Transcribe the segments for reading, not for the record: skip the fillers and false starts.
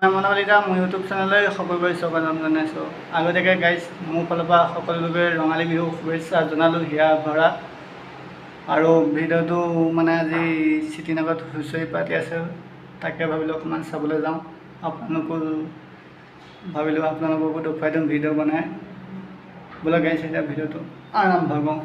মই মনালিতা মোৰ ইউটিউব চেনেললৈ সকলোকে স্বাগতম জনাইছোঁ। আগতীয়াকৈ গাইজ মোৰ ফালৰ পৰা সকলোকে ৰঙালী বিহু শুভেচ্ছা জনালোঁ হিয়া ভৰা। আৰু ভিডিঅ'টো মানে আজি চিটিনগৰত হুঁচৰি পাতি আছে, তাকে ভাবিলোঁ অকণমান চাবলৈ যাওঁ। আপোনালোককো দেখুৱাই দিওঁ ভিডিঅ' বনাই। বোলে গাইজ এতিয়া ভিডিঅ'টো আৰম্ভ কৰোঁ।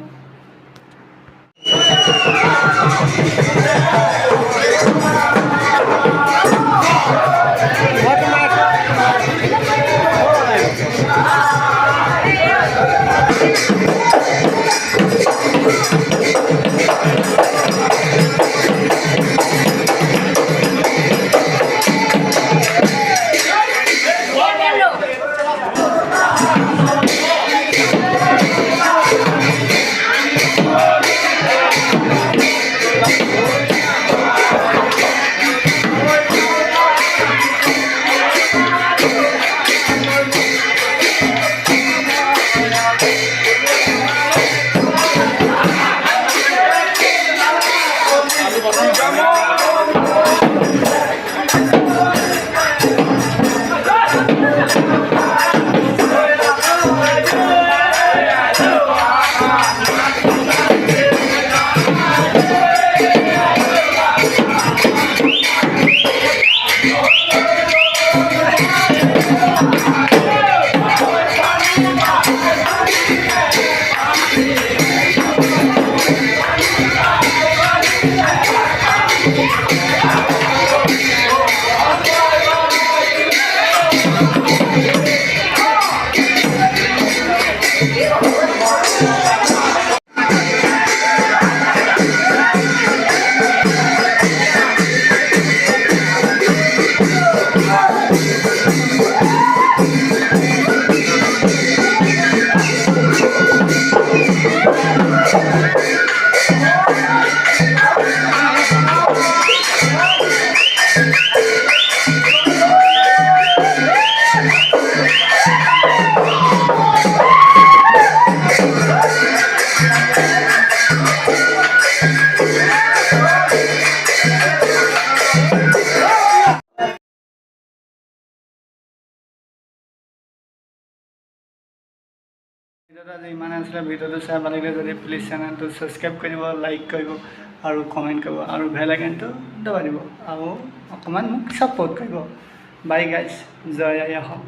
ভিডিঅ'টো আজি ইমানে আছিলে। ভিডিঅ'টো চাই ভাল লাগিলে যদি প্লিজ চেনেলটো ছাবস্ক্ৰাইব কৰিব, লাইক কৰিব আৰু কমেণ্ট কৰিব আৰু বেল আইকনটো দবাই দিব আৰু অকণমান মোক ছাপোৰ্ট কৰিব। বাই গাইজ, জয় আই অসম।